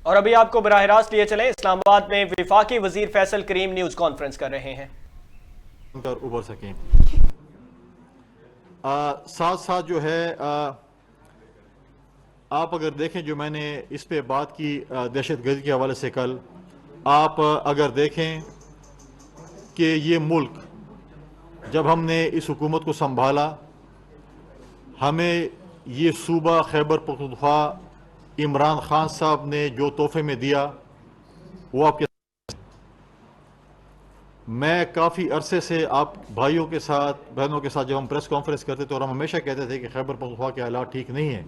اور ابھی آپ کو براہ راست لیے چلیں، اسلام آباد میں وفاقی وزیر فیصل کریم نیوز کانفرنس کر رہے ہیں ابھر سکیں۔ ساتھ ساتھ جو ہے آپ اگر دیکھیں جو میں نے اس پہ بات کی دہشت گردی کے حوالے سے کل، آپ اگر دیکھیں کہ یہ ملک جب ہم نے اس حکومت کو سنبھالا، ہمیں یہ صوبہ خیبر پختونخوا عمران خان صاحب نے جو تحفے میں دیا وہ آپ کے میں کافی عرصے سے آپ بھائیوں کے ساتھ بہنوں کے ساتھ جب ہم پریس کانفرنس کرتے تھے اور ہم ہمیشہ کہتے تھے کہ خیبر پختونخوا کے حالات ٹھیک نہیں ہیں۔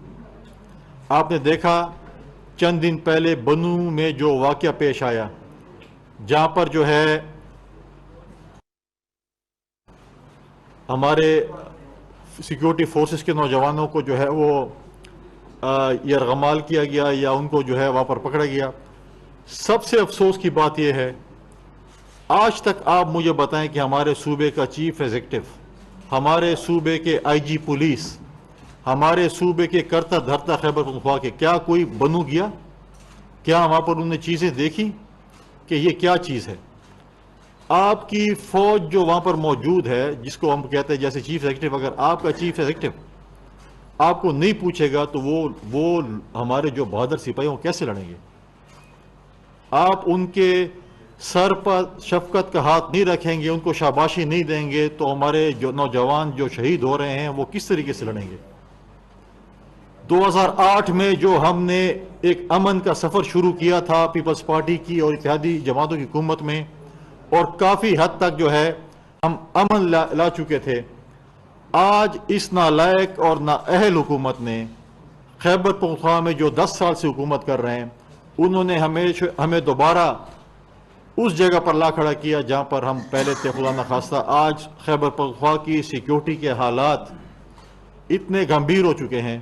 آپ نے دیکھا چند دن پہلے بنو میں جو واقعہ پیش آیا، جہاں پر جو ہے ہمارے سیکیورٹی فورسز کے نوجوانوں کو جو ہے وہ یرغمال کیا گیا یا ان کو جو ہے وہاں پر پکڑا گیا۔ سب سے افسوس کی بات یہ ہے، آج تک آپ مجھے بتائیں کہ ہمارے صوبے کا چیف ایگزیکٹو، ہمارے صوبے کے آئی جی پولیس، ہمارے صوبے کے کرتا دھرتا خیبر پختونخوا کے کیا کوئی بنو گیا؟ کیا وہاں پر انہوں نے چیزیں دیکھی کہ یہ کیا چیز ہے؟ آپ کی فوج جو وہاں پر موجود ہے، جس کو ہم کہتے ہیں جیسے چیف ایگزیکٹو، اگر آپ کا چیف ایگزیکٹو آپ کو نہیں پوچھے گا تو وہ ہمارے جو بہادر سپاہی ہیں کیسے لڑیں گے؟ آپ ان کے سر پر شفقت کا ہاتھ نہیں رکھیں گے، ان کو شاباشی نہیں دیں گے تو ہمارے جو نوجوان جو شہید ہو رہے ہیں وہ کس طریقے سے لڑیں گے؟ 2008 میں جو ہم نے ایک امن کا سفر شروع کیا تھا پیپلز پارٹی کی اور اتحادی جماعتوں کی حکومت میں، اور کافی حد تک جو ہے ہم امن لا چکے تھے، آج اس نالائق اور نااہل حکومت نے خیبر پختونخوا میں جو 10 سال سے حکومت کر رہے ہیں، انہوں نے ہمیں دوبارہ اس جگہ پر لا کھڑا کیا جہاں پر ہم پہلے تھے۔ خدا نخواستہ آج خیبر پختونخوا کی سیکیورٹی کے حالات اتنے گمبھیر ہو چکے ہیں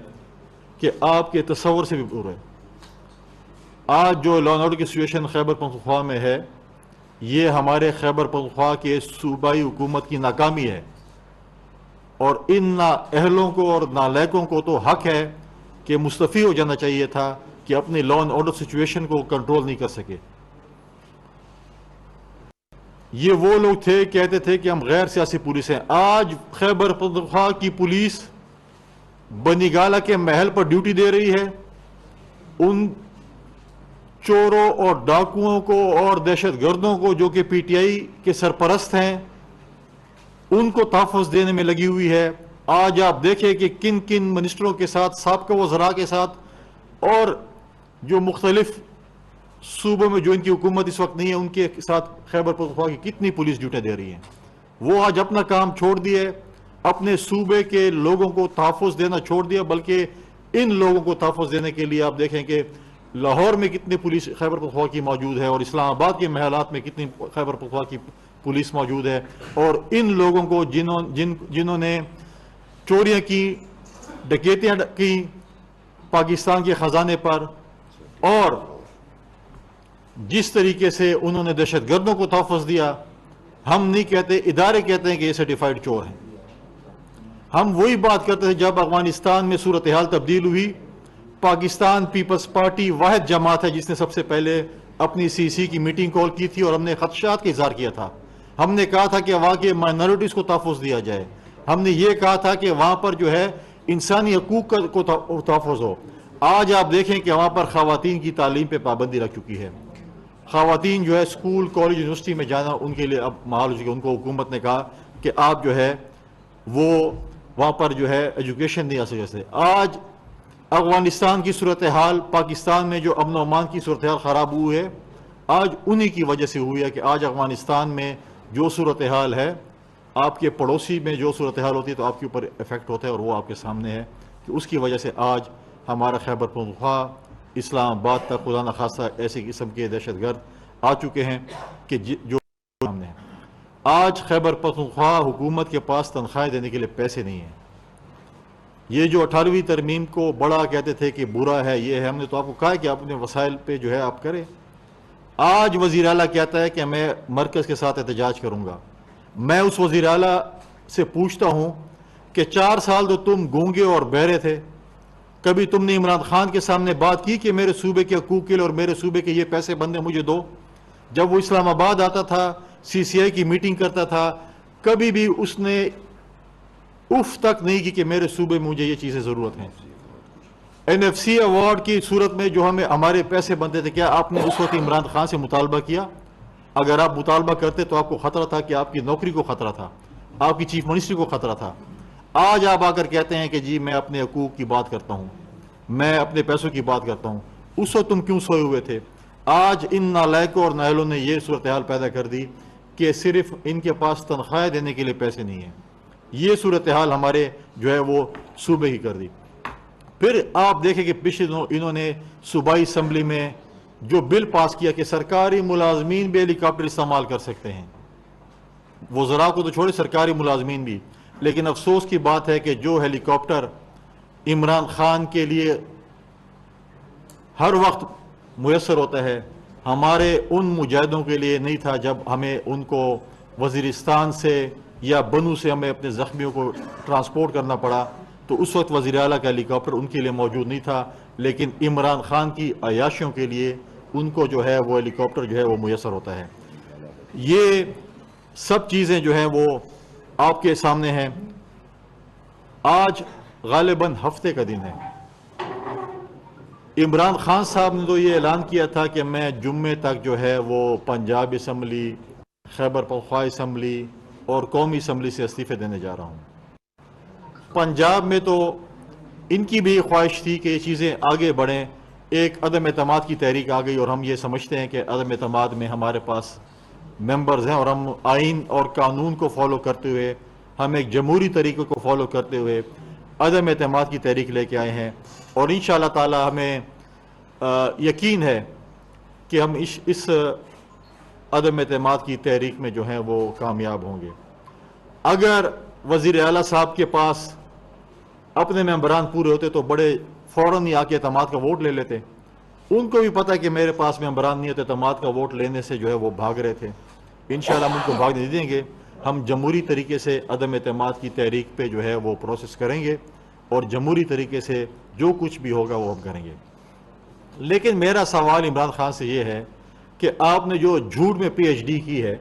کہ آپ کے تصور سے بھی دور ہے۔ آج جو لا اینڈ آرڈر کی سچویشن خیبر پختونخوا میں ہے، یہ ہمارے خیبر پختونخوا کے صوبائی حکومت کی ناکامی ہے، اور ان نااہلوں کو اور نالائقوں کو تو حق ہے کہ مستعفی ہو جانا چاہیے تھا کہ اپنی لا اینڈ آرڈر سچویشن کو کنٹرول نہیں کر سکے۔ یہ وہ لوگ تھے کہتے تھے کہ ہم غیر سیاسی پولیس ہیں۔ آج خیبر پختونخوا کی پولیس بنی گالہ کے محل پر ڈیوٹی دے رہی ہے، ان چوروں اور ڈاکوؤں کو اور دہشت گردوں کو جو کہ پی ٹی آئی کے سرپرست ہیں ان کو تحفظ دینے میں لگی ہوئی ہے۔ آج آپ دیکھیں کہ کن کن منسٹروں کے ساتھ، سابقہ وزراء کے ساتھ، اور جو مختلف صوبوں میں جو ان کی حکومت اس وقت نہیں ہے ان کے ساتھ خیبر پختونخوا کی کتنی پولیس ڈیوٹیاں دے رہی ہیں۔ وہ آج اپنا کام چھوڑ دیے، اپنے صوبے کے لوگوں کو تحفظ دینا چھوڑ دیا، بلکہ ان لوگوں کو تحفظ دینے کے لیے آپ دیکھیں کہ لاہور میں کتنی پولیس خیبر پختونخوا کی موجود ہے، اور اسلام آباد کے محلات میں کتنی خیبر پختونخوا کی پولیس موجود ہے، اور ان لوگوں کو جنہوں نے چوریاں کی، ڈکیتیاں کی پاکستان کے خزانے پر، اور جس طریقے سے انہوں نے دہشت گردوں کو تحفظ دیا، ہم نہیں کہتے، ادارے کہتے ہیں کہ یہ سرٹیفائیڈ چور ہیں۔ ہم وہی بات کرتے تھے جب افغانستان میں صورتحال تبدیل ہوئی، پاکستان پیپلز پارٹی واحد جماعت ہے جس نے سب سے پہلے اپنی سی سی کی میٹنگ کال کی تھی، اور ہم نے خدشات کا اظہار کیا تھا۔ ہم نے کہا تھا کہ وہاں کے مائنورٹیز کو تحفظ دیا جائے، ہم نے یہ کہا تھا کہ وہاں پر جو ہے انسانی حقوق کو تحفظ ہو۔ آج آپ دیکھیں کہ وہاں پر خواتین کی تعلیم پہ پابندی لگ چکی ہے، خواتین جو ہے اسکول، کالج، یونیورسٹی میں جانا ان کے لیے اب محال ہو چکا ہے۔ ان کو حکومت نے کہا کہ آپ جو ہے وہ وہاں پر جو ہے ایجوکیشن نہیں آ سکتے۔ آج افغانستان کی صورتحال، پاکستان میں جو امن و امان کی صورتحال خراب ہوئی ہے، آج انہی کی وجہ سے ہوئی ہے کہ آج افغانستان میں جو صورتحال ہے، آپ کے پڑوسی میں جو صورتحال ہوتی ہے تو آپ کے اوپر افیکٹ ہوتا ہے، اور وہ آپ کے سامنے ہے کہ اس کی وجہ سے آج ہمارا خیبر پختونخوا، اسلام آباد تک خدا نخواستہ ایسے قسم کے دہشت گرد آ چکے ہیں کہ جو سامنے ہیں۔ آج خیبر پختونخوا حکومت کے پاس تنخواہیں دینے کے لیے پیسے نہیں ہیں۔ یہ جو 18ویں ترمیم کو بڑا کہتے تھے کہ برا ہے، یہ ہے، ہم نے تو آپ کو کہا کہ آپ اپنے وسائل پہ جو ہے آپ کریں۔ آج وزیر اعلیٰ کہتا ہے کہ میں مرکز کے ساتھ احتجاج کروں گا۔ میں اس وزیر اعلیٰ سے پوچھتا ہوں کہ 4 سال تو تم گونگے اور بہرے تھے، کبھی تم نے عمران خان کے سامنے بات کی کہ میرے صوبے کے حقوق کے لیے اور میرے صوبے کے یہ پیسے بندے مجھے دو؟ جب وہ اسلام آباد آتا تھا، CCI کی میٹنگ کرتا تھا، کبھی بھی اس نے اف تک نہیں کی کہ میرے صوبے میں مجھے یہ چیزیں ضرورت ہیں۔ NFC ایوارڈ کی صورت میں جو ہمارے پیسے بنتے تھے، کیا آپ نے اس وقت عمران خان سے مطالبہ کیا؟ اگر آپ مطالبہ کرتے تو آپ کو خطرہ تھا کہ آپ کی نوکری کو خطرہ تھا، آپ کی چیف منسٹری کو خطرہ تھا۔ آج آپ آ کر کہتے ہیں کہ جی میں اپنے حقوق کی بات کرتا ہوں، میں اپنے پیسوں کی بات کرتا ہوں۔ اس وقت تم کیوں سوئے ہوئے تھے؟ آج ان نالائکوں اور نااہلوں نے یہ صورتحال پیدا کر دی کہ صرف ان کے پاس تنخواہ دینے کے لیے پیسے نہیں ہیں۔ یہ صورتحال ہمارے جو ہے وہ صوبے ہی کر دی۔ پھر آپ دیکھیں کہ پچھلے دنوں انہوں نے صوبائی اسمبلی میں جو بل پاس کیا کہ سرکاری ملازمین بھی ہیلی کاپٹر استعمال کر سکتے ہیں۔ وزراء کو تو چھوڑے، سرکاری ملازمین بھی۔ لیکن افسوس کی بات ہے کہ جو ہیلی کاپٹر عمران خان کے لیے ہر وقت میسر ہوتا ہے، ہمارے ان مجاہدوں کے لیے نہیں تھا جب ہمیں ان کو وزیرستان سے یا بنو سے ہمیں اپنے زخمیوں کو ٹرانسپورٹ کرنا پڑا، تو اس وقت وزیر اعلیٰ کا ہیلی کاپٹر ان کے لیے موجود نہیں تھا۔ لیکن عمران خان کی عیاشیوں کے لیے ان کو جو ہے وہ ہیلی کاپٹر جو ہے وہ میسر ہوتا ہے۔ یہ سب چیزیں جو ہیں وہ آپ کے سامنے ہیں۔ آج غالباً ہفتے کا دن ہے۔ عمران خان صاحب نے تو یہ اعلان کیا تھا کہ میں جمعے تک جو ہے وہ پنجاب اسمبلی، خیبر پختونخوا اسمبلی اور قومی اسمبلی سے استعفے دینے جا رہا ہوں۔ پنجاب میں تو ان کی بھی خواہش تھی کہ یہ چیزیں آگے بڑھیں، ایک عدم اعتماد کی تحریک آ گئی، اور ہم یہ سمجھتے ہیں کہ عدم اعتماد میں ہمارے پاس ممبرز ہیں، اور ہم آئین اور قانون کو فالو کرتے ہوئے، ہم ایک جمہوری طریقے کو فالو کرتے ہوئے عدم اعتماد کی تحریک لے کے آئے ہیں، اور انشاءاللہ تعالی ہمیں یقین ہے کہ ہم اس عدم اعتماد کی تحریک میں جو ہیں وہ کامیاب ہوں گے۔ اگر وزیر اعلیٰ صاحب کے پاس اپنے ممبران پورے ہوتے تو بڑے فوراً ہی آ کے اعتماد کا ووٹ لے لیتے۔ ان کو بھی پتہ کہ میرے پاس ممبران نہیں ہوتے، اعتماد کا ووٹ لینے سے جو ہے وہ بھاگ رہے تھے۔ انشاءاللہ ہم ان کو بھاگنے نہیں دیں گے، ہم جمہوری طریقے سے عدم اعتماد کی تحریک پہ جو ہے وہ پروسیس کریں گے، اور جمہوری طریقے سے جو کچھ بھی ہوگا وہ ہم کریں گے۔ لیکن میرا سوال عمران خان سے یہ ہے کہ آپ نے جو جھوٹ میں PhD کی ہے،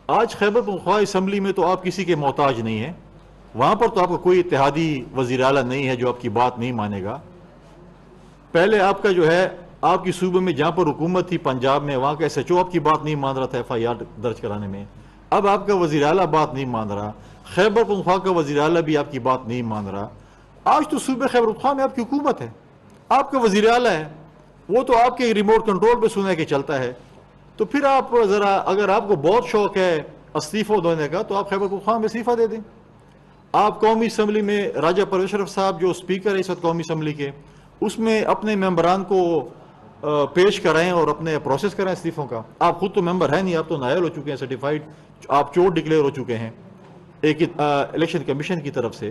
آج خیبر پختونخوا اسمبلی میں تو آپ کسی کے محتاج نہیں ہیں، وہاں پر تو آپ کا کوئی اتحادی وزیر اعلیٰ نہیں ہے جو آپ کی بات نہیں مانے گا۔ پہلے آپ کا جو ہے آپ کی صوبے میں جہاں پر حکومت تھی پنجاب میں، وہاں کا SHO آپ کی بات نہیں مان رہا تھا FIR درج کرانے میں، اب آپ کا وزیر اعلیٰ بات نہیں مان رہا، خیبر پختونخوا کا وزیر اعلیٰ بھی آپ کی بات نہیں مان رہا۔ آج تو صوبے خیبر پختونخوا میں آپ کی حکومت ہے، آپ کا وزیر اعلیٰ ہے، وہ تو آپ کے ریموٹ کنٹرول پہ سنے کے چلتا ہے۔ تو پھر آپ ذرا، اگر آپ کو بہت شوق ہے استعفہ دینے کا تو آپ خیبر پختونخوا میں استعفیٰ دے دیں۔ آپ قومی اسمبلی میں راجہ پرویز اشرف صاحب جو اسپیکر ہے اس وقت قومی اسمبلی کے، اس میں اپنے ممبران کو پیش کرائیں اور اپنے پروسیس کرائیں استعفوں کا۔ آپ خود تو ممبر ہیں نہیں، آپ تو نائل ہو چکے ہیں، سرٹیفائیڈ، آپ چور ڈکلیئر ہو چکے ہیں ایک الیکشن کمیشن کی طرف سے،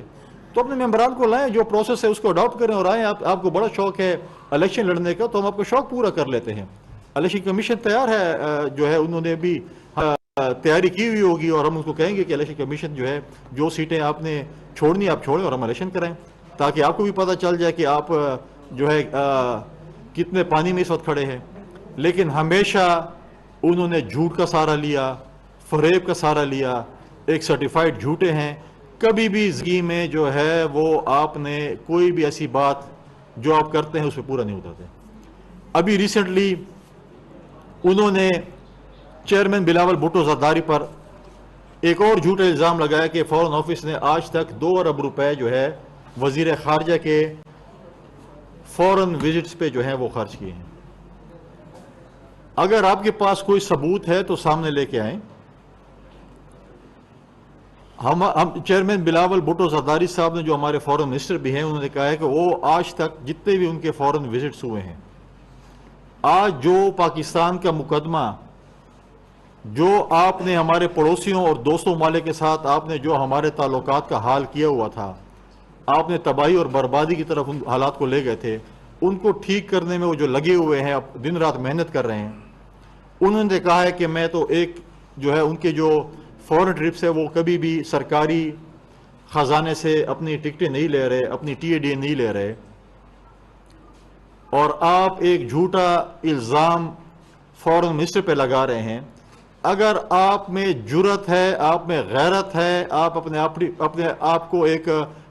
تو اپنے ممبران کو لائیں، جو پروسیس ہے اس کو اڈاپٹ کریں اور آئیں۔ آپ کو بڑا شوق ہے الیکشن لڑنے کا، تو ہم آپ کو شوق پورا کر لیتے ہیں۔ الیکشن کمیشن تیار ہے، جو ہے انہوں نے بھی تیاری کی ہوئی ہوگی، اور ہم ان کو کہیں گے کہ الیکشن کمیشن جو ہے جو سیٹیں آپ نے چھوڑنی آپ چھوڑیں اور ہم الیکشن کریں، تاکہ آپ کو بھی پتہ چل جائے کہ آپ جو ہے کتنے پانی میں اس وقت کھڑے ہیں۔ لیکن ہمیشہ انہوں نے جھوٹ کا سہارا لیا، فریب کا سہارا لیا، ایک سرٹیفائیڈ جھوٹے ہیں۔ کبھی بھی زندگی میں جو ہے وہ آپ نے کوئی بھی ایسی بات جو آپ کرتے ہیں اس پہ پورا نہیں اترتے۔ ابھی ریسنٹلی انہوں نے چیئرمین بلاول بھٹو زرداری پر ایک اور جھوٹا الزام لگایا کہ فورن آفس نے آج تک 2 ارب روپے جو ہے وزیر خارجہ کے فورن وزٹس پہ جو ہیں وہ خرچ کیے ہیں۔ اگر آپ کے پاس کوئی ثبوت ہے تو سامنے لے کے آئیں۔ ہم چیئرمین بلاول بھٹو زرداری صاحب نے جو ہمارے فورن منسٹر بھی ہیں، انہوں نے کہا ہے کہ وہ آج تک جتنے بھی ان کے فورن وزٹس ہوئے ہیں، آج جو پاکستان کا مقدمہ جو آپ نے ہمارے پڑوسیوں اور دوستوں ممالک کے ساتھ آپ نے جو ہمارے تعلقات کا حال کیا ہوا تھا، آپ نے تباہی اور بربادی کی طرف ان حالات کو لے گئے تھے، ان کو ٹھیک کرنے میں وہ جو لگے ہوئے ہیں، اب دن رات محنت کر رہے ہیں۔ انہوں نے کہا ہے کہ میں تو ایک جو ہے ان کے جو فورن ٹرپس ہے وہ کبھی بھی سرکاری خزانے سے اپنی ٹکٹیں نہیں لے رہے، اپنی TAD نہیں لے رہے، اور آپ ایک جھوٹا الزام فورن منسٹر پہ لگا رہے ہیں. اگر آپ میں جرت ہے, آپ میں غیرت ہے, آپ اپنے آپ کو ایک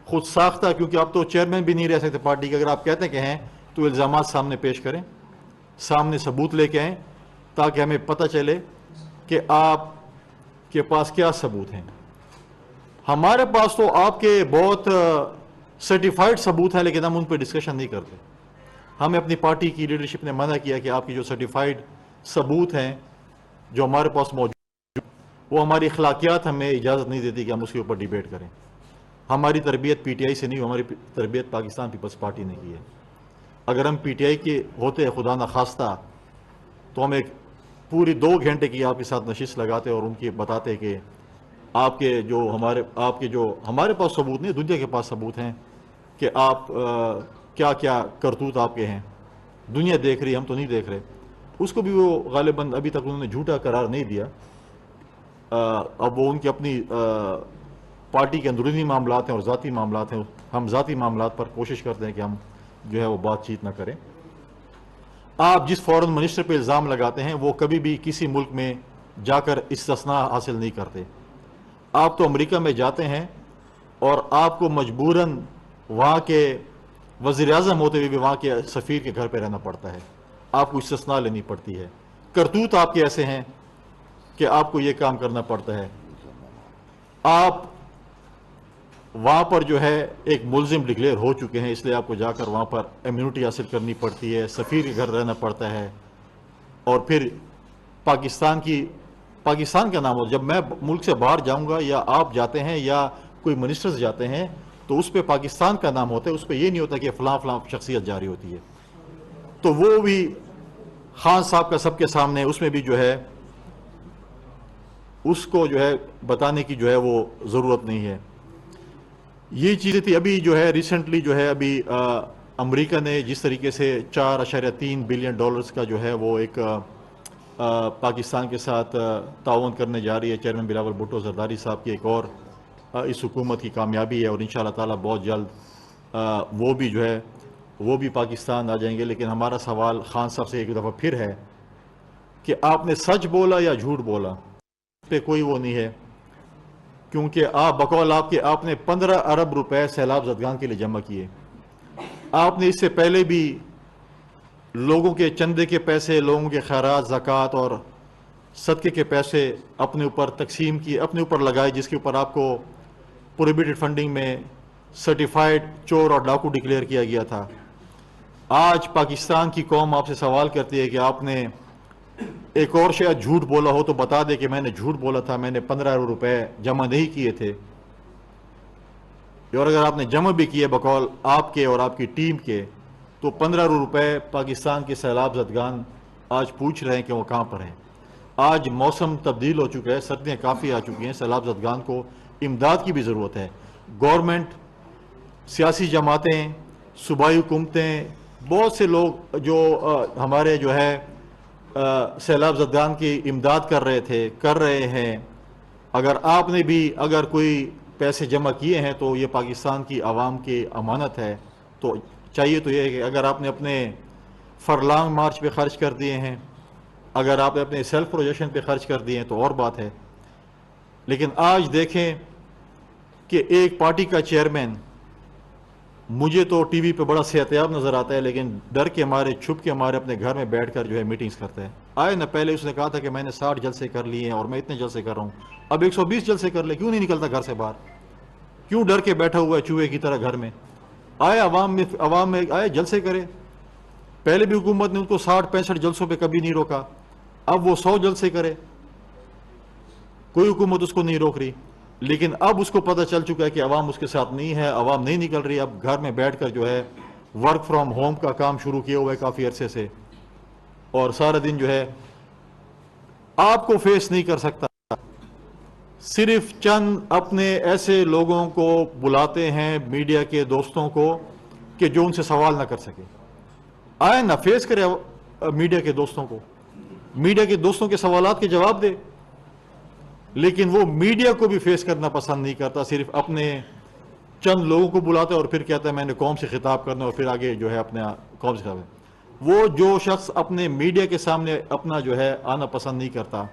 خود ساختہ, کیونکہ آپ تو چیئرمین بھی نہیں رہ سکتے پارٹی کے, اگر آپ کہتے ہیں کہ ہیں تو الزامات سامنے پیش کریں, سامنے ثبوت لے کے آئیں تاکہ ہمیں پتہ چلے کہ آپ کے پاس کیا ثبوت ہیں. ہمارے پاس تو آپ کے بہت سرٹیفائڈ ثبوت ہیں, لیکن ہم ان پہ ڈسکشن نہیں کرتے. ہمیں اپنی پارٹی کی لیڈرشپ نے منع کیا کہ آپ کی جو سرٹیفائڈ ثبوت ہیں جو ہمارے پاس موجود, وہ ہماری اخلاقیات ہمیں اجازت نہیں دیتی کہ ہم اس کے اوپر ڈیبیٹ کریں. ہماری تربیت پی ٹی آئی سے نہیں, ہماری تربیت پاکستان پیپلز پارٹی نے کی ہے. اگر ہم پی ٹی آئی کے ہوتے خدا نخواستہ تو ہم ایک پوری 2 گھنٹے کی آپ کے ساتھ نشست لگاتے اور ان کی بتاتے کہ آپ کے جو ہمارے پاس ثبوت نہیں, دنیا کے پاس ثبوت ہیں کہ آپ کیا کیا کرتوت آپ کے ہیں. دنیا دیکھ رہی, ہم تو نہیں دیکھ رہے. اس کو بھی وہ غالباً ابھی تک انہوں نے جھوٹا قرار نہیں دیا. اب وہ ان کی اپنی پارٹی کے اندرونی معاملات ہیں اور ذاتی معاملات ہیں. ہم ذاتی معاملات پر کوشش کرتے ہیں کہ ہم جو ہے وہ بات چیت نہ کریں. آپ جس فورن منسٹر پہ الزام لگاتے ہیں وہ کبھی بھی کسی ملک میں جا کر استثناء حاصل نہیں کرتے. آپ تو امریکہ میں جاتے ہیں اور آپ کو مجبوراً وہاں کے وزیر اعظم ہوتے ہوئے بھی وہاں کے سفیر کے گھر پہ رہنا پڑتا ہے. آپ کو استثناء لینی پڑتی ہے. کرتوت آپ کے ایسے ہیں کہ آپ کو یہ کام کرنا پڑتا ہے. آپ وہاں پر جو ہے ایک ملزم ڈکلیئر ہو چکے ہیں, اس لیے آپ کو جا کر وہاں پر امیونٹی حاصل کرنی پڑتی ہے, سفیر کے گھر رہنا پڑتا ہے. اور پھر پاکستان کا نام ہو, جب میں ملک سے باہر جاؤں گا یا آپ جاتے ہیں یا کوئی منسٹرز جاتے ہیں تو اس پہ پاکستان کا نام ہوتا ہے, اس پہ یہ نہیں ہوتا کہ فلاں شخصیت جاری ہوتی ہے. تو وہ بھی خان صاحب کا سب کے سامنے اس میں بھی جو ہے اس کو جو ہے بتانے کی جو ہے وہ ضرورت نہیں ہے. یہ چیزیں تھی. ابھی جو ہے ریسنٹلی جو ہے ابھی امریکہ نے جس طریقے سے $4.3 بلین کا جو ہے وہ ایک پاکستان کے ساتھ تعاون کرنے جا رہی ہے. چیئرمین بلاول بھٹو زرداری صاحب کی ایک اور اس حکومت کی کامیابی ہے, اور انشاءاللہ تعالی بہت جلد وہ بھی پاکستان آ جائیں گے. لیکن ہمارا سوال خان صاحب سے ایک دفعہ پھر ہے کہ آپ نے سچ بولا یا جھوٹ بولا, اس پہ کوئی وہ نہیں ہے, کیونکہ بقول آپ نے 15 ارب روپے سیلاب زدگان کے لیے جمع کیے. آپ نے اس سے پہلے بھی لوگوں کے چندے کے پیسے, لوگوں کے خیرات, زکوٰۃ اور صدقے کے پیسے اپنے اوپر تقسیم کیے, اپنے اوپر لگائے, جس کے اوپر آپ کو پروہیبٹڈ فنڈنگ میں سرٹیفائڈ چور اور ڈاکو ڈکلیئر کیا گیا تھا. آج پاکستان کی قوم آپ سے سوال کرتی ہے کہ آپ نے ایک اور شاید جھوٹ بولا ہو تو بتا دے کہ میں نے جھوٹ بولا تھا, میں نے 15 ارب روپے جمع نہیں کیے تھے. اور اگر آپ نے جمع بھی کیے بقول آپ کے اور آپ کی ٹیم کے, تو 15 ارب روپے پاکستان کے سیلاب زدگان آج پوچھ رہے ہیں کہ وہ کہاں پر ہیں. آج موسم تبدیل ہو چکا ہے, سردیاں کافی آ چکی ہیں, سیلاب زدگان کو امداد کی بھی ضرورت ہے. گورنمنٹ, سیاسی جماعتیں, صوبائی حکومتیں, بہت سے لوگ جو ہمارے جو ہے سیلاب زدگان کی امداد کر رہے ہیں. اگر آپ نے بھی اگر کوئی پیسے جمع کیے ہیں تو یہ پاکستان کی عوام کی امانت ہے. تو چاہیے تو یہ ہے کہ اگر آپ نے اپنے فرلانگ مارچ پہ خرچ کر دیے ہیں, اگر آپ نے اپنے سیلف پروجیکشن پہ خرچ کر دیے ہیں تو اور بات ہے. لیکن آج دیکھیں کہ ایک پارٹی کا چیئرمین, مجھے تو ٹی وی پہ بڑا صحتیاب نظر آتا ہے, لیکن ڈر کے ہمارے چھپ کے ہمارے اپنے گھر میں بیٹھ کر جو ہے میٹنگز کرتا ہے. آئے نہ پہلے اس نے کہا تھا کہ میں نے 60 جلسے کر لیے ہیں اور میں اتنے جلسے کر رہا ہوں, اب 120 جلسے کر لے. کیوں نہیں نکلتا گھر سے باہر, کیوں ڈر کے بیٹھا ہوا ہے چوہے کی طرح گھر میں؟ آئے عوام میں آئے, جلسے کرے. پہلے بھی حکومت نے ان کو 60-65 جلسوں پہ کبھی نہیں روکا, اب وہ 100 جلسے کرے, کوئی حکومت اس کو نہیں روک رہی. لیکن اب اس کو پتہ چل چکا ہے کہ عوام اس کے ساتھ نہیں ہے, عوام نہیں نکل رہی. اب گھر میں بیٹھ کر جو ہے ورک فرام ہوم کا کام شروع کیا ہوا ہے کافی عرصے سے, اور سارا دن جو ہے آپ کو فیس نہیں کر سکتا. صرف چند اپنے ایسے لوگوں کو بلاتے ہیں, میڈیا کے دوستوں کو, کہ جو ان سے سوال نہ کر سکے. آئے نہ فیس کرے میڈیا کے دوستوں کو, میڈیا کے دوستوں کے سوالات کے جواب دے. لیکن وہ میڈیا کو بھی فیس کرنا پسند نہیں کرتا, صرف اپنے چند لوگوں کو بلاتا ہے اور پھر کہتا ہے میں نے قوم سے خطاب کرنا, اور پھر آگے جو ہے اپنے قوم سے خطاب. وہ جو شخص اپنے میڈیا کے سامنے اپنا جو ہے آنا پسند نہیں کرتا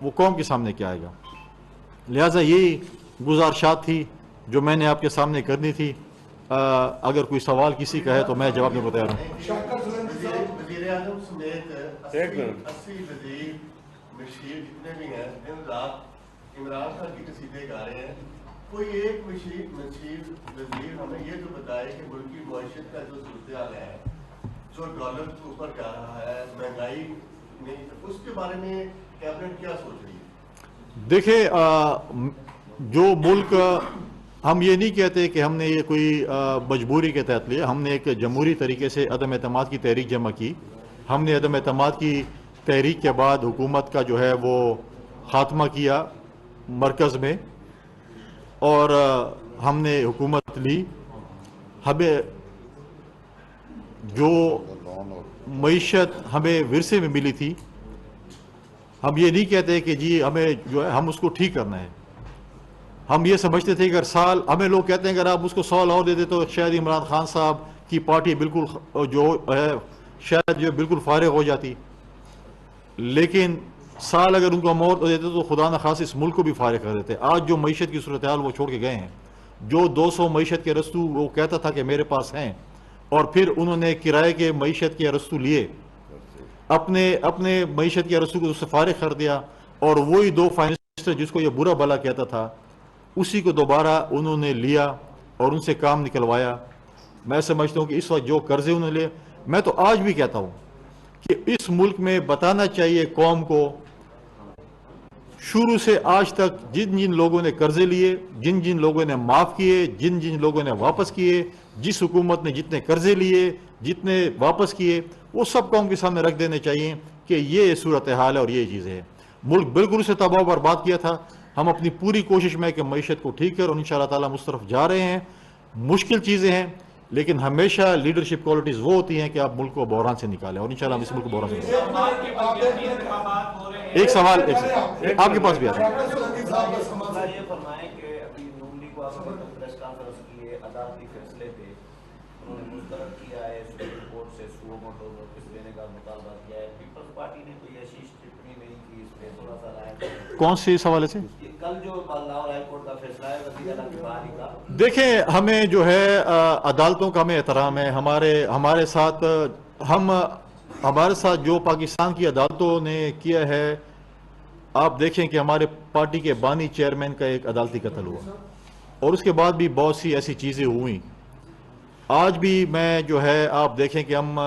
وہ قوم کے سامنے کیا آئے گا. لہٰذا یہی گزارشات تھی جو میں نے آپ کے سامنے کرنی تھی. اگر کوئی سوال کسی کا ہے تو میں جواب میں بتا رہا ہوں. وزیر اعظم سمیت 80 وزیر مشیر جتنے بھی ہیں دن رات عمران خان کی قصیدے گا رہے ہیں. کوئی ایک مشیر وزیر ہمیں یہ تو بتائے کہ ملک کی معیشت کا جو صورتحال ہے جو ڈالر کے اوپر جا رہا ہے مہنگائی میں اس کے بارے میں کیبنٹ کیا سوچ رہی ہے؟ دیکھیں جو ملک ہم یہ نہیں کہتے کہ ہم نے یہ کوئی مجبوری کے تحت لیا. ہم نے ایک جمہوری طریقے سے عدم اعتماد کی تحریک جمع کی. ہم نے عدم اعتماد کی تحریک کے بعد حکومت کا جو ہے وہ خاتمہ کیا مرکز میں اور ہم نے حکومت لی. ہمیں جو معیشت ہمیں ورثے میں ملی تھی ہم یہ نہیں کہتے کہ جی ہمیں جو ہے ہم اس کو ٹھیک کرنا ہے. ہم یہ سمجھتے تھے کہ اگر سال ہمیں لوگ کہتے ہیں اگر آپ اس کو سال اور دے دے تو شاید عمران خان صاحب کی پارٹی بالکل جو ہے شاید جو بالکل فارغ ہو جاتی. لیکن سال اگر ان کو ہم اور دیتے تو خدا نخواستہ اس ملک کو بھی فارغ کر دیتے. آج جو معیشت کی صورتحال وہ چھوڑ کے گئے ہیں, جو 200 معیشت کے رستو وہ کہتا تھا کہ میرے پاس ہیں, اور پھر انہوں نے کرائے کے معیشت کے رستو لیے, اپنے معیشت کے رستو کو اس سے فارغ کر دیا, اور وہی 2 فائنانس منسٹر جس کو یہ برا بھلا کہتا تھا اسی کو دوبارہ انہوں نے لیا اور ان سے کام نکلوایا. میں سمجھتا ہوں کہ اس وقت جو قرضے انہوں نے لے, میں تو آج بھی کہتا ہوں کہ اس ملک میں بتانا چاہیے قوم کو شروع سے آج تک جن جن لوگوں نے قرضے لیے, جن جن لوگوں نے معاف کیے, جن جن لوگوں نے واپس کیے, جس حکومت نے جتنے قرضے لیے جتنے واپس کیے, وہ سب قوم کے سامنے رکھ دینے چاہیے کہ یہ صورتحال ہے اور یہ چیزیں ہیں. ملک بالکل اسے تباہ و برباد کیا تھا. ہم اپنی پوری کوشش میں کہ معیشت کو ٹھیک کریں اور انشاءاللہ تعالیٰ ہم اس طرف جا رہے ہیں. مشکل چیزیں ہیں لیکن ہمیشہ لیڈرشپ کوالٹیز وہ ہوتی ہیں کہ آپ ملک کو بحران سے نکالیں, اور انشاءاللہ ہم اس ملک کو بحران سے نکالیں. ایک سوال آپ کے پاس بھی آتا ہے. یہ فرمائیں کہ ابھی نون لیگ کو آپ نے پریس کانفرنس کی ہے عدالتی فیصلے پہ, انہوں نے مسترد کیا ہے سپریم کورٹ سے سو موٹو نوٹس دینے کا مطالبہ کیا ہے. پیپلز پارٹی نے کوئی ایسی ٹپنی نہیں کی اس پہ, تھوڑا سا رائے کون سی اس حوالے سے؟ کل جو لاہور ہائی کورٹ کا فیصلہ ہے وزیر اعلیٰ کی بحالی کا. دیکھیں ہمیں جو ہے عدالتوں کا ہمیں احترام ہے. ہمارے ساتھ جو پاکستان کی عدالتوں نے کیا ہے, آپ دیکھیں کہ ہمارے پارٹی کے بانی چیئرمین کا ایک عدالتی قتل ہوا, اور اس کے بعد بھی بہت سی ایسی چیزیں ہوئیں. آج بھی میں جو ہے آپ دیکھیں کہ ہم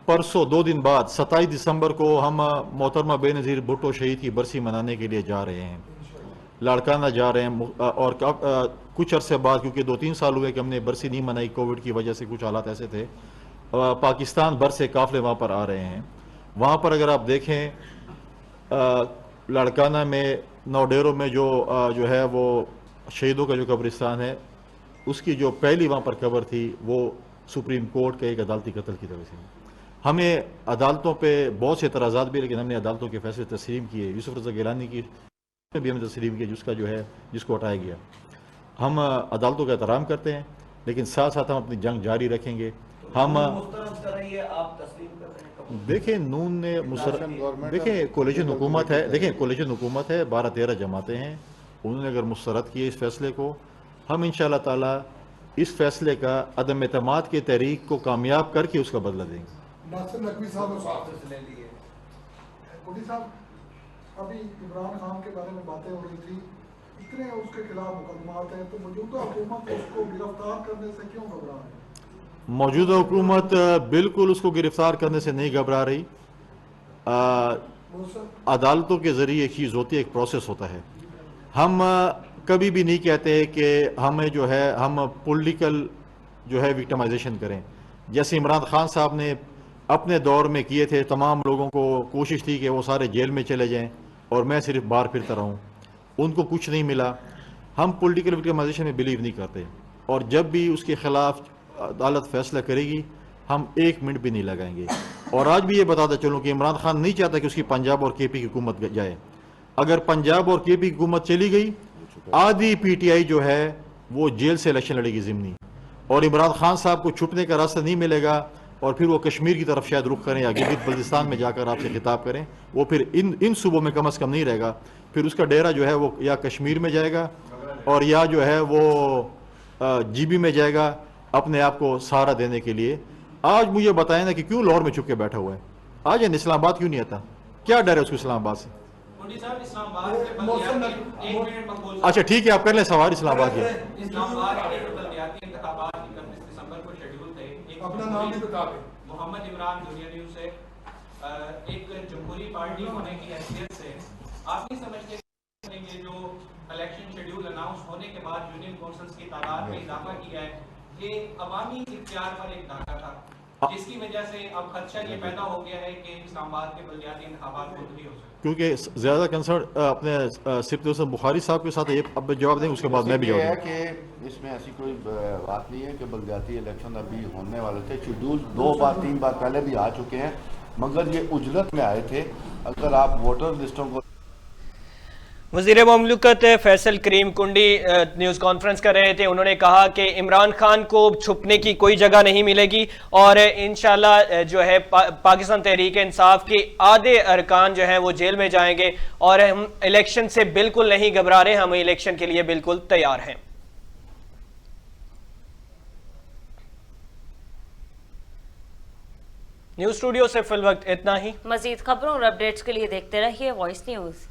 پرسوں 2 دن بعد 27 دسمبر کو ہم محترمہ بے نظیر بھٹو شہید کی برسی منانے کے لیے جا رہے ہیں, لاڑکانہ جا رہے ہیں. اور کچھ عرصے بعد, کیونکہ 2-3 سال ہوئے کہ ہم نے برسی نہیں منائی کووڈ کی وجہ سے, کچھ حالات ایسے تھے, پاکستان بھر سے قافلے وہاں پر آ رہے ہیں. وہاں پر اگر آپ دیکھیں لاڑکانہ میں نوڈیرو میں جو ہے وہ شہیدوں کا جو قبرستان ہے, اس کی جو پہلی وہاں پر قبر تھی وہ سپریم کورٹ کے ایک عدالتی قتل کی طرف سے. ہمیں عدالتوں پہ بہت سے اعتراضات بھی, لیکن ہم نے عدالتوں کے فیصلے تسلیم کیے. یوسف رضا گیلانی کی بھی ہم نے تسلیم کیا جس کو ہٹایا گیا. ہم عدالتوں کا احترام کرتے ہیں, لیکن ساتھ ساتھ ہم اپنی جنگ جاری رکھیں گے. ہم مسترد کر رہی ہے, آپ تسلیم کر رہے ہیں؟ دیکھیں نون نے دیکھیں کولیشن حکومت ہے, 12-13 جماعتیں ہیں, انہوں نے اگر مسترد کیے اس فیصلے کو, ہم انشاءاللہ تعالی اس فیصلے کا عدم اعتماد کی تحریک کو کامیاب کر کے اس کا بدلہ دیں گے. ناصر نقوی صاحب لے لیے کوٹی صاحب, ابھی عمران خان کے بارے میں باتیں ہو رہی تھی, اتنے اس کے خلاف مقدمات ہیں, تو موجودہ حکومت اس کو گرفتار کرنے سے کیوں گھبرا رہی ہے؟ موجودہ حکومت بالکل اس کو گرفتار کرنے سے نہیں گھبرا رہی. عدالتوں کے ذریعے ایک چیز ہوتی ہے, ایک پروسیس ہوتا ہے. ہم کبھی بھی نہیں کہتے کہ ہمیں جو ہے ہم پولیٹیکل جو ہے وکٹمائزیشن کریں. جیسے عمران خان صاحب نے اپنے دور میں کیے تھے, تمام لوگوں کو کوشش تھی کہ وہ سارے جیل میں چلے جائیں اور میں صرف باہر پھرتا رہوں, ان کو کچھ نہیں ملا. ہم پولیٹیکل وکٹمائزیشن میں بلیو نہیں کرتے, اور جب بھی اس کے خلاف عدالت فیصلہ کرے گی ہم 1 منٹ بھی نہیں لگائیں گے. اور آج بھی یہ بتاتا چلوں کہ عمران خان نہیں چاہتا کہ اس کی پنجاب اور کے پی کی حکومت جائے. اگر پنجاب اور کے پی کی حکومت چلی گئی, آدھی پی ٹی آئی جو ہے وہ جیل سے الیکشن لڑے گی ضمنی, اور عمران خان صاحب کو چھپنے کا راستہ نہیں ملے گا. اور پھر وہ کشمیر کی طرف شاید رخ کریں یا گلگت بلتستان میں جا کر آپ سے خطاب کریں، وہ پھر ان صوبوں میں کم از کم نہیں رہے گا، پھر اس کا ڈیرا جو ہے وہ یا کشمیر میں جائے گا اور یا جو ہے وہ جی بی میں جائے گا اپنے آپ کو سہارا دینے کے لیے۔ آج مجھے بتائیں نا کہ کیوں لاہور میں چھپ کے بیٹھا ہوا ہے، آج اسلام آباد کیوں نہیں آتا؟ کیا ڈر ہے اس کو اسلام آباد سے؟ اچھا ٹھیک ہے، آپ کر لیں سوال اسلام آباد کے۔ اسلام آباد کے بلدیاتی انتخابات 29 دسمبر کو شیڈول تھے۔ اپنا نام بھی بتا دیں۔ محمد عمران دنیا نیوز سے۔ ایک جمہوری پارٹی ہونے کی حیثیت سے آپ نہیں سمجھتے کہ جو الیکشن شیڈول اناؤنس ہونے کے بعد یونین کونسلز کی تعداد میں اضافہ کیا ہے، یہ عوامی اختیار پر ایک دھاگا تھا، جس کی وجہ سے اب خدشہ یہ پیدا ہو گیا ہے کہ اسلام آباد کے بلدیاتی انتخابات ملتوی ہو سکتے ہیں؟ کیونکہ زیادہ کنسرن اپنے صفت حسن بخاری صاحب کے ساتھ اب جواب دیں، اس کے بعد میں بھی جواب دوں۔ کہ اس میں ایسی کوئی بات نہیں ہے کہ بلدیاتی الیکشن ابھی ہونے والے تھے، شیڈول 2 بار 3 بار پہلے بھی آ چکے ہیں، مگر یہ اجرت میں آئے تھے۔ اگر آپ ووٹر لسٹوں کو وزیر مملکت فیصل کریم کنڈی نیوز کانفرنس کر رہے تھے، انہوں نے کہا کہ عمران خان کو چھپنے کی کوئی جگہ نہیں ملے گی اور انشاءاللہ جو ہے پاکستان تحریک انصاف کے آدھے ارکان جو ہیں وہ جیل میں جائیں گے اور ہم الیکشن سے بالکل نہیں گھبرا رہے، ہم الیکشن کے لیے بالکل تیار ہیں۔ نیوز اسٹوڈیو سے فی الوقت اتنا ہی۔ مزید خبروں اور اپڈیٹس کے لیے دیکھتے رہیے وائس نیوز۔